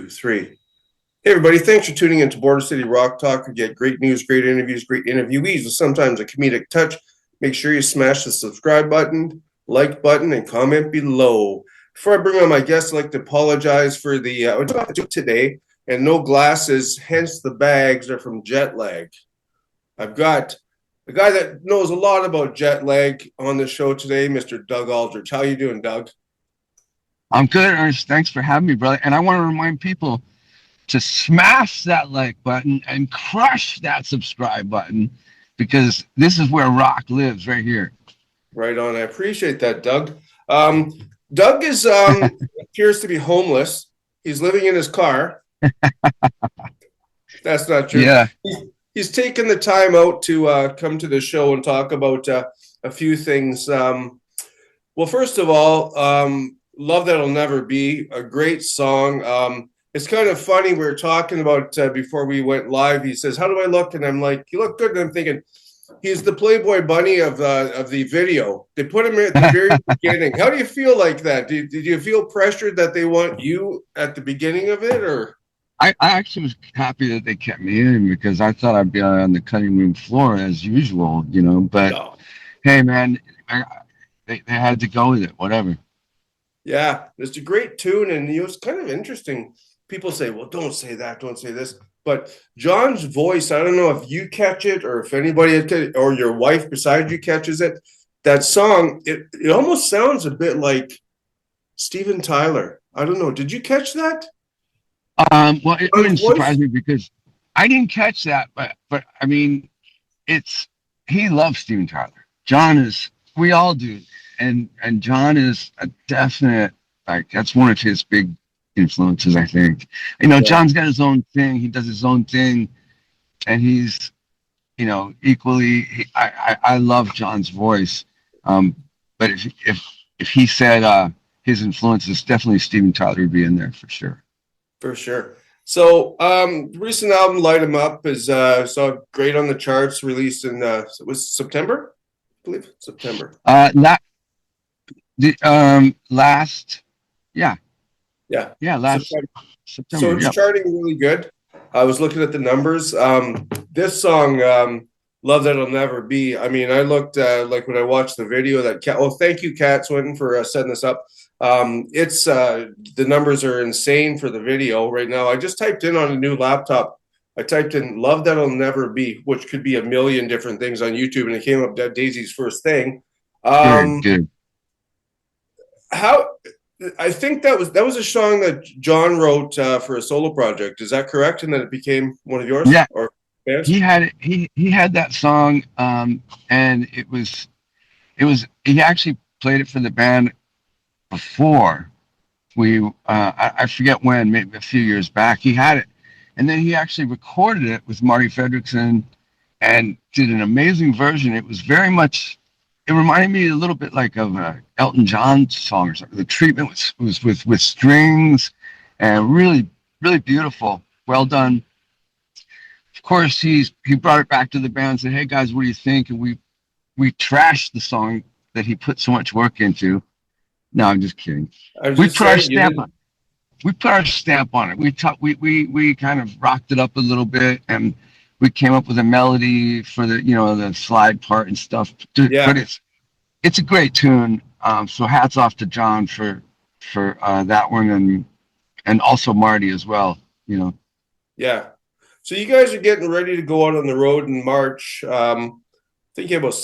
2, 3. Hey, everybody. Thanks for tuning into Border City Rock Talk. We get great news, great interviews, great interviewees with sometimes a comedic touch. Make sure you smash the subscribe button, like button, and comment below. Before I bring on my guests, I'd like to apologize for the what I do today and no glasses, hence the bags are from jet lag. I've got a guy that knows a lot about jet lag on the show today, Mr. Doug Aldrich. How you doing, Doug? I'm good, Ernest. Thanks for having me, brother. And I want to remind people to smash that like button and crush that subscribe button because this is where rock lives right here. Right on. I appreciate that, Doug. Doug is appears to be homeless. He's living in his car. That's not true. Yeah. He's taken the time out to come to the show and talk about a few things. Well, first of all, Love That'll Never Be, a great song. It's kind of funny. We were talking about before we went live. He says, "How do I look?" And I'm like, "You look good." And I'm thinking, he's the Playboy Bunny of the video. They put him at the very beginning. How do you feel like that? Did you feel pressured that they want you at the beginning of it, or? I actually was happy that they kept me in because I thought I'd be on the cutting room floor as usual, But No. hey, man, they had to go with it, whatever. Yeah, it's a great tune, and it's kind of interesting. People say, "Well, don't say that, don't say this," but John's voice, I don't know if you catch it or if anybody or your wife beside you catches it. That song, it almost sounds a bit like Steven Tyler. I don't know. Did you catch that? Well, it wouldn't surprise me because I didn't catch that, but I mean, he loves Steven Tyler. John is, we all do, and John is a definite, like, that's one of his big influences, I think. Yeah. John's got his own thing. He does his own thing, and he's, equally. I love John's voice, but if he said his influences, definitely Steven Tyler would be in there for sure. For sure. So, recent album "Light 'Em Up" is so great on the charts. Released in it was September, I believe September. Last, yeah, last September. So it's charting really good. I was looking at the numbers. This song, "Love That'll Never Be." I mean, I looked like when I watched the video that Cat. Oh, thank you, Kat Swinton, for setting this up. It's the numbers are insane for the video right now. I just typed in on a new laptop. I typed in "Love That'll Never Be," which could be a million different things on YouTube, and it came up Daisy's first thing. Good. How I think that was a song that John wrote for a solo project. Is that correct? And then it became one of yours? Yeah. Or bands? He had that song, and it was he actually played it for the band before we I forget when, maybe a few years back. He had it, and then he actually recorded it with Marty Fredrickson and did an amazing version. It was very much, it reminded me a little bit like of Elton John song or something. The treatment was with strings and really, really beautiful. Well done. Of course, he brought it back to the band and said, "Hey guys, what do you think?" And we trashed the song that he put so much work into. No, I'm just kidding. We put our stamp on it. We put our stamp on it. We kind of rocked it up a little bit, and we came up with a melody for the slide part and stuff. Yeah. But it's a great tune. So hats off to John for that one, and also Marty as well. Yeah. So you guys are getting ready to go out on the road in March. Thinking about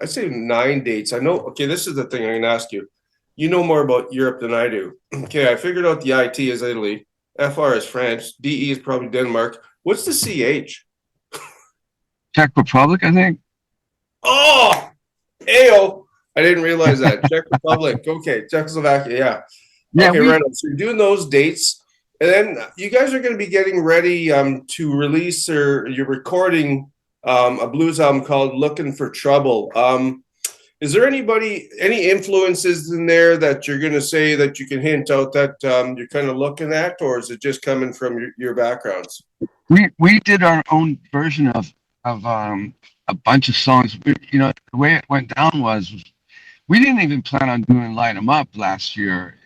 I'd say 9 dates. I know. Okay, this is the thing I'm going to ask you. You know more about Europe than I do. Okay, I figured out the IT is Italy, FR is France, DE is probably Denmark. What's the CH? Czech Republic, I think. Oh, AO. I didn't realize that. Czech Republic. Okay, Czechoslovakia. Yeah. Okay, right on. So you're doing those dates. And then you guys are going to be getting ready to release, or you're recording a blues album called "Looking for Trouble." Is there any influences in there that you're going to say that you can hint out that you're kind of looking at, or is it just coming from your backgrounds? We did our own version of a bunch of songs. The way it went down was we didn't even plan on doing "Light 'Em Up" last year.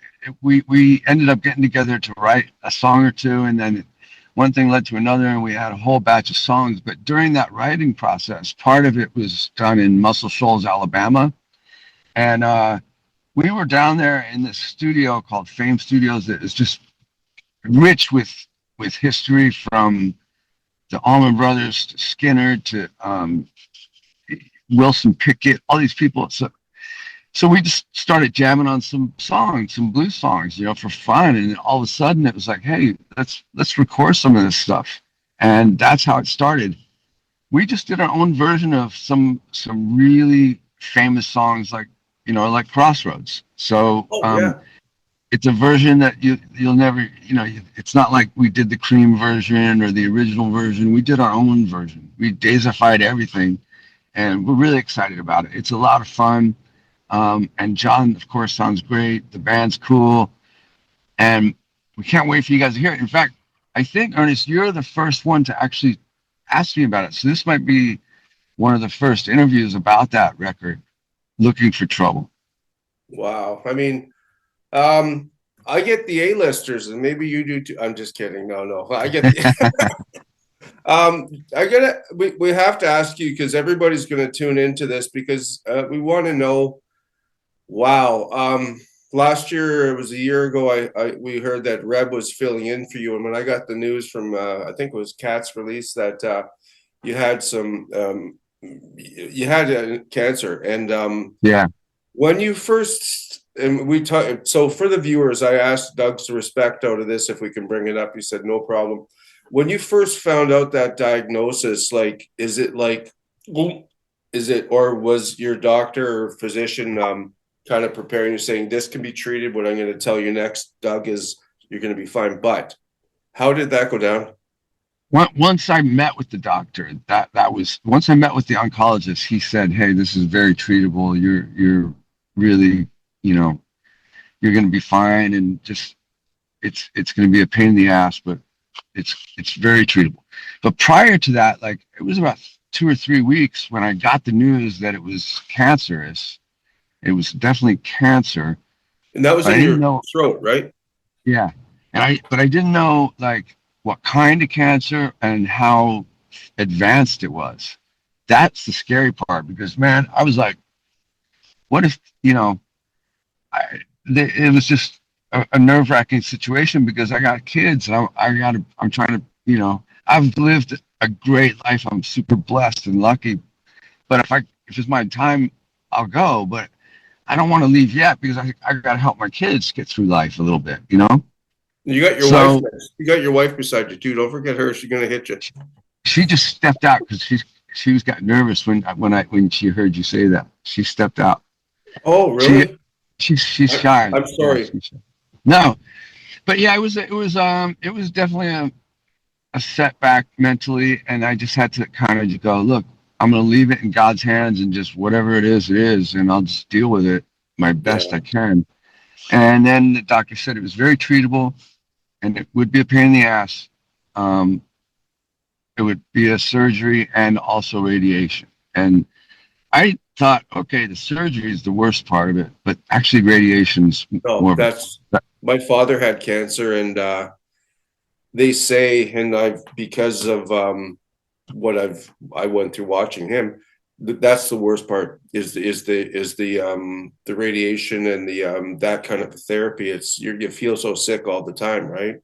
we ended up getting together to write a song or two, and then one thing led to another, and we had a whole batch of songs. But during that writing process, part of it was done in Muscle Shoals, Alabama, and we were down there in this studio called Fame Studios that is just rich with history, from the Allman Brothers to Skinner to Wilson Pickett, all these people. So we just started jamming on some songs, some blues songs, for fun. And all of a sudden it was like, hey, let's record some of this stuff. And that's how it started. We just did our own version of some really famous songs, like Crossroads. So Yeah. it's a version that you'll never, it's not like we did the Cream version or the original version. We did our own version. We daisified everything, and we're really excited about it. It's a lot of fun. And John, of course, sounds great. The band's cool, and we can't wait for you guys to hear it. In fact, I think, Ernest, you're the first one to actually ask me about it. So this might be one of the first interviews about that record, Looking for Trouble. Wow. I mean, I get the A-listers, and maybe you do too. I'm just kidding. No. I get the we have to ask you, because everybody's gonna tune into this, because we want to know. Wow. Last year, it was a year ago, we heard that Reb was filling in for you. And when I got the news from, I think it was Cat's Release, that you had cancer. And Yeah. when you first, and we talked, so for the viewers, I asked Doug's respect out of this if we can bring it up. He said, no problem. When you first found out that diagnosis, or was your doctor or physician kind of preparing you, saying this can be treated? What I'm going to tell you next, Doug, is you're going to be fine. But how did that go down? Once I met with the doctor, once I met with the oncologist, he said, hey, this is very treatable. You're really, you're going to be fine. And just, it's going to be a pain in the ass, but it's very treatable. But prior to that, it was about 2 or 3 weeks when I got the news that it was cancerous. It was definitely cancer. And that was in your throat, right? Yeah. But I didn't know what kind of cancer and how advanced it was. That's the scary part, because, man, I was like, what if, it was just a nerve-wracking situation, because I got kids, and I'm trying to, I've lived a great life. I'm super blessed and lucky. But if it's my time, I'll go. But I don't want to leave yet, because I got to help my kids get through life a little bit, You got your wife. You got your wife beside you too. Don't forget her. She's gonna hit you. She just stepped out because she got nervous when she heard you say that. She stepped out. Oh, really? She's shy. I'm sorry. Yeah, no, but yeah, it was definitely a setback mentally, and I just had to kind of just go, look, I'm going to leave it in God's hands, and just whatever it is, and I'll just deal with it my best I can. And then the doctor said it was very treatable, and it would be a pain in the ass. It would be a surgery and also radiation. And I thought, okay, the surgery is the worst part of it, but actually radiation's more. My father had cancer, and they say, and because of what I went through watching him, that's the worst part is the radiation and the that kind of therapy. You feel so sick all the time, right?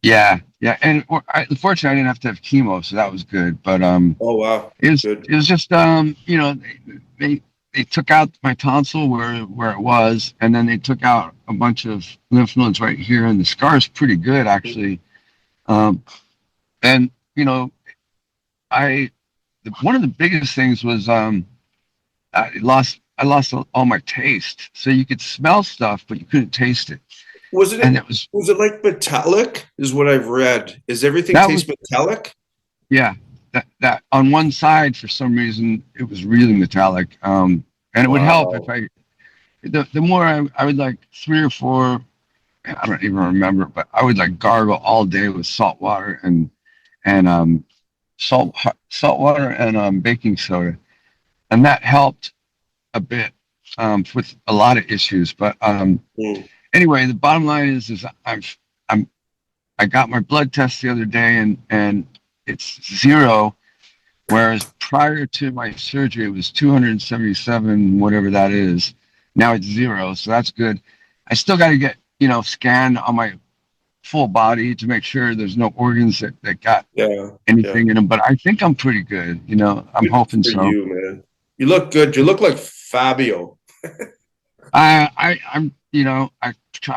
Yeah, and unfortunately, I didn't have to have chemo, so that was good. But oh wow, it was just they took out my tonsil where it was, and then they took out a bunch of lymph nodes right here, and the scar's pretty good actually. And one of the biggest things was I lost all my taste. So you could smell stuff, but you couldn't taste it. Was it like metallic? Is what I've read. Is everything taste metallic? Yeah, that on one side for some reason it was really metallic. And it would help if the more I would 3 or 4. I don't even remember, but I would gargle all day with salt water and salt water and baking soda, and that helped a bit with a lot of issues. But anyway, the bottom line is I'm I got my blood test the other day, and it's 0, whereas prior to my surgery it was 277, whatever that is. Now it's 0, so that's good. I still got to get scanned on my full body to make sure there's no organs that got Yeah, yeah. anything in them. But I think I'm pretty good. I'm Good hoping for so. you, man. You look good. You look like Fabio. I'm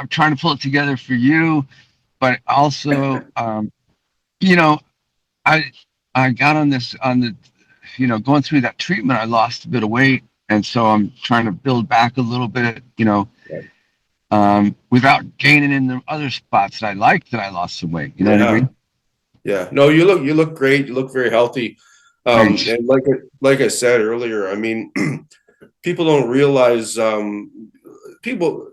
trying to pull it together for you, but also, you know, I I got on the going through that treatment. I lost a bit of weight, and so I'm trying to build back a little bit. Without gaining in the other spots that I liked that I lost some weight. You know what I Yeah, mean? yeah. No, you look great. You look very healthy. Thanks. And like I said earlier, I mean, people don't realize people,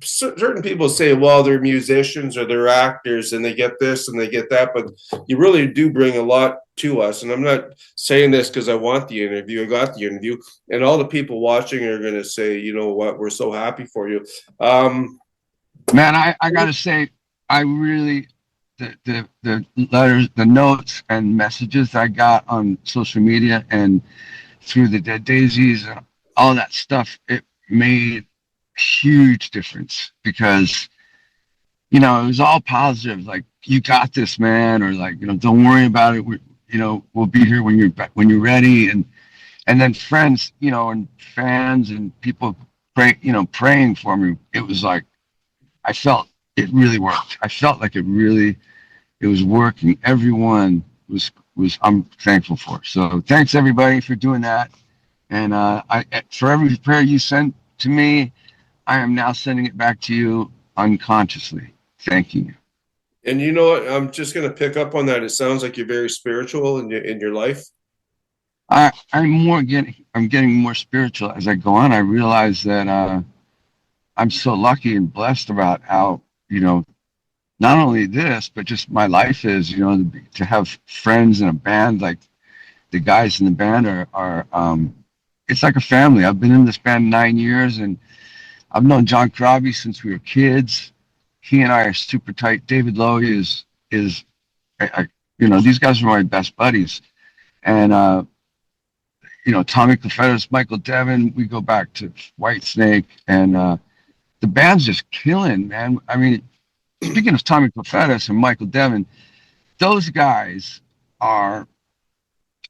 certain people say, well, they're musicians or they're actors and they get this and they get that, but you really do bring a lot to us. And I'm not saying this because I want the interview. I got the interview, and all the people watching are going to say, you know what, we're so happy for you. Man, I gotta say, I really the letters, the notes and messages I got on social media and through the Dead Daisies and all that stuff, it made huge difference because it was all positive, like you got this, man, or like don't worry about it. We'll be here when you're ready, and then friends, and fans and people praying for me. It was like I felt it really worked. I felt like it was working. Everyone was I'm thankful for. So thanks everybody for doing that. And for every prayer you sent to me, I am now sending it back to you unconsciously. Thank you. And you know what? I'm just going to pick up on that. It sounds like you're very spiritual in your life. I'm getting more spiritual as I go on. I realize that I'm so lucky and blessed about how not only this, but just my life is, to have friends in a band, like the guys in the band are it's like a family. I've been in this band 9 years, and I've known John Corabi since we were kids. He and I are super tight. David Lowy is these guys are my best buddies. And, Tommy Clufetos, Michael Devin, we go back to Whitesnake, and the band's just killing, man. I mean, speaking of Tommy Clufetos and Michael Devin, those guys are,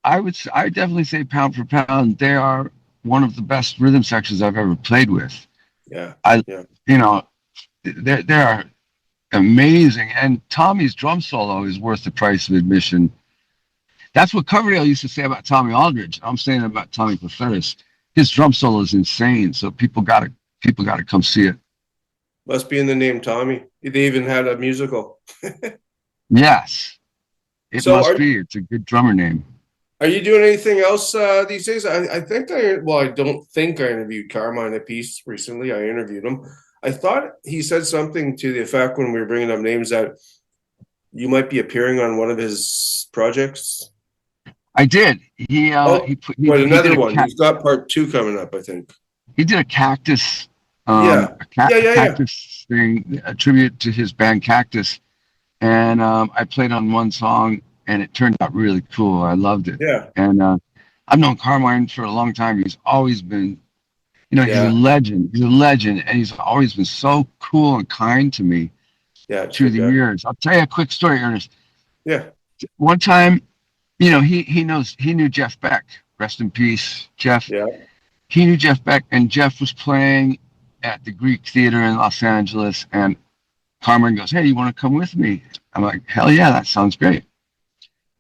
I definitely say pound for pound, they are one of the best rhythm sections I've ever played with. Yeah. I, Yeah. they are amazing. And Tommy's drum solo is worth the price of admission. That's what Coverdale used to say about Tommy Aldridge. I'm saying about Tommy Clufetos. His drum solo is insane. So people gotta come see it. Must be in the name Tommy. They even had a musical. Yes, it So must be. It's a good drummer name. are you doing anything else these days? I think I don't think I interviewed Carmine a piece recently. I interviewed him. I thought he said something to the effect when we were bringing up names that you might be appearing on one of his projects. I did. Oh, He but did another a one. He's got part 2 coming up, I think. he did a cactus Yeah. Yeah. cactus thing, a tribute to his band Cactus, and I played on one song, and it turned out really cool. I loved it. Yeah. And I've known Carmine for a long time. He's always been, he's a Yeah. legend. He's a legend, and he's always been so cool and kind to me Yeah. through Good the guy. years. I'll tell you a quick story, Ernest. Yeah. One time, he knew Jeff Beck. Rest in peace, Jeff. Yeah. He knew Jeff Beck, and Jeff was playing at the Greek Theater in Los Angeles, and Carmen goes, "Hey, you want to come with me?" I'm like, "Hell yeah, that sounds great."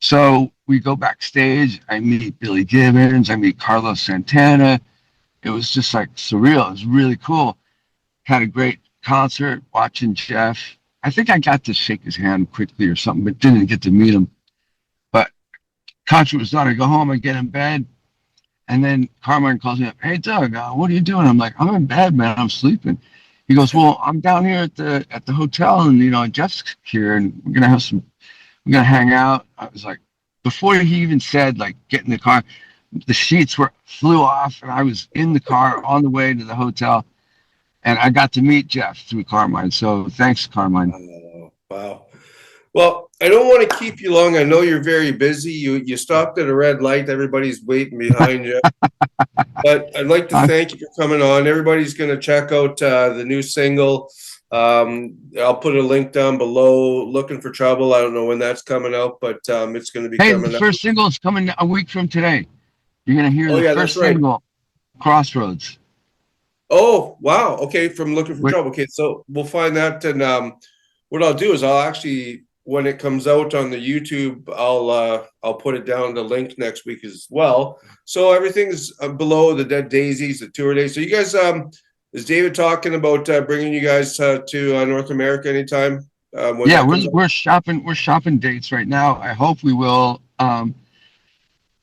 So we go backstage. I meet Billy Gibbons. I meet Carlos Santana. It was just like surreal. It was really cool. Had a great concert watching Jeff. I think I got to shake his hand quickly or something, but didn't get to meet him. But concert was done. I go home. I get in bed. And then Carmine calls me up. "Hey, Doug, what are you doing?" I'm like, "I'm in bed, man. I'm sleeping." He goes, "Well, I'm down here at the hotel, and Jeff's here, and we're gonna hang out." I was like, before he even said like get in the car, the sheets flew off, and I was in the car on the way to the hotel. And I got to meet Jeff through Carmine. So thanks, Carmine. Oh, wow. Well, I don't want to keep you long. I know you're very busy. You stopped at a red light. Everybody's waiting behind you. But I'd like to Uh, thank you for coming on. Everybody's going to check out the new single. I'll put a link down below. Looking for Trouble. I don't know when that's coming out, but it's going to be hey, the coming out. first single is coming a week from today. You're going to hear Oh the yeah, that's first right. single, Crossroads. Oh wow. Okay, from Looking for Wait, Trouble. Okay, so we'll find that, and what I'll do is I'll actually when it comes out on the YouTube, I'll put it down the link next week as well. So everything's below the Dead Daisies, the tour days. So you guys, is David talking about bringing you guys to North America anytime when yeah, that comes out? we're shopping dates right now. I hope we will.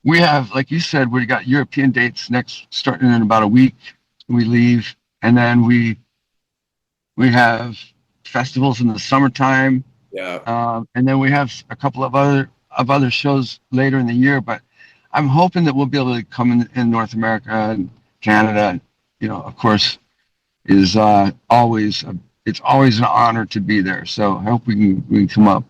We have, like you said, we got European dates next, starting in about a week. We leave, and then we have festivals in the summertime, Yeah. and then we have a couple of other shows later in the year. But I'm hoping that we'll be able to come in North America and Canada. You know, of course, is it's always an honor to be there. So I hope we can come up.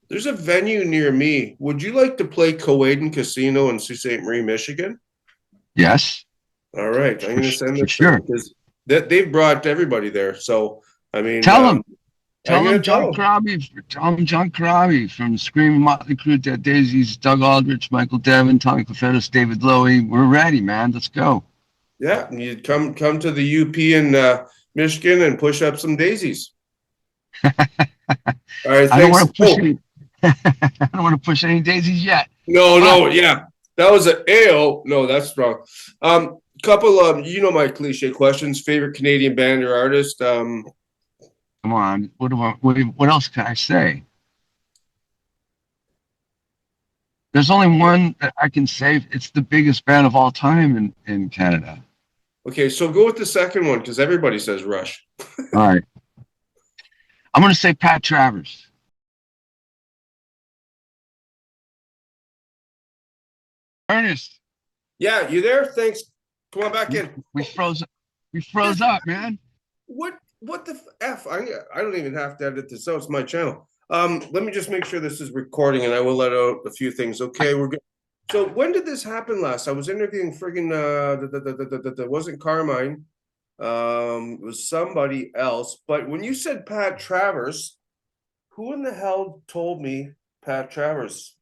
There's a venue near me. Would you like to play Coaden Casino in Sault Ste. Marie, Michigan? Yes, All right, I'm for, going to send for this to them sure. because they've brought everybody there. So, I mean, Tell them. I'm Tell going them to tell John them. Corabi. Tell them John Corabi from Screaming Motley Crue, Dead Daisies, Doug Aldrich, Michael Devon, Tommy Clufetos, David Lowy. We're ready, man. Let's go. Yeah, you come to the UP in Michigan and push up some daisies. All right, I don't thanks. want to push Oh, any. I don't want to push any daisies yet. no, But no, yeah, that was an AO. No, that's wrong. Couple of my cliche questions. Favorite Canadian band or artist? come on, what else can I say? There's only one that I can say. It's the biggest band of all time in Canada. Okay, so go with the second one because everybody says Rush. All right, I'm going to say Pat Travers. Ernest, Yeah, you there? Thanks. Come on back we, in. we froze. We This froze up, man. what the f? I don't even have to edit this out. It's my channel. Let me just make sure this is recording, and I will let out a few things. Okay, we're good. So when did this happen last? I was interviewing friggin' wasn't Carmine. It was somebody else. But when you said Pat Travers, who in the hell told me Pat Travers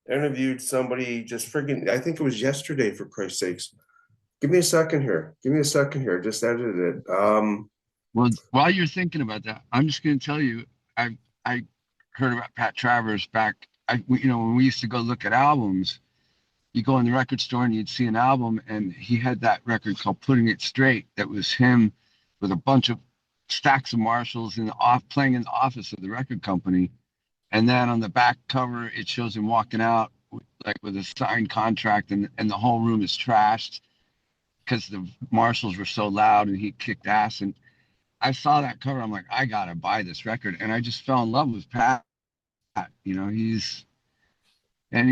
interviewed somebody just friggin'? I think it was yesterday. For Christ's sakes, give me a second here. Give me a second here. Just edited it. Well, while you're thinking about that, I'm just going to tell you, I heard about Pat Travers back. When we used to go look at albums, you go in the record store and you'd see an album, and he had that record called "Putting It Straight." That was him with a bunch of stacks of Marshalls playing in the office of the record company. And then on the back cover, it shows him walking out like with a signed contract, and the whole room is trashed because the Marshalls were so loud, and he kicked ass. And I saw that cover. I'm like, I gotta buy this record, and I just fell in love with Pat. You know, he's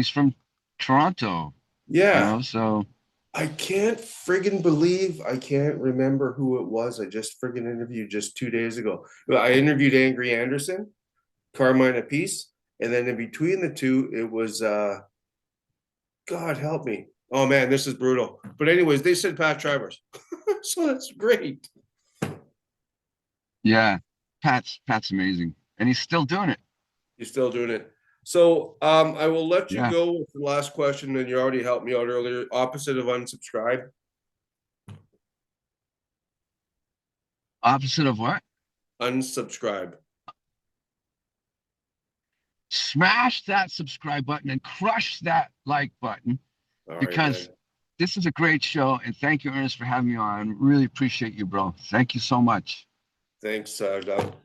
from Toronto. You Yeah. know, so I can't friggin' believe I can't remember who it was. I just friggin' interviewed just 2 days ago. Well, I interviewed Angry Anderson, Carmine Apiece, and then in between the two, it was God help me. Oh man, this is brutal. But anyways, they said Pat Travers. So that's great. yeah, Pat's amazing, and he's still doing it. You're still doing it. So I will let you Yeah. go with the last question, and you already helped me out earlier. Opposite of unsubscribe. Opposite of what? Unsubscribe. Smash that subscribe button and crush that like button, All right, man. because this is a great show. And thank you, Ernest, for having me on. Really appreciate you, bro. Thank you so much. Thanks, Doug.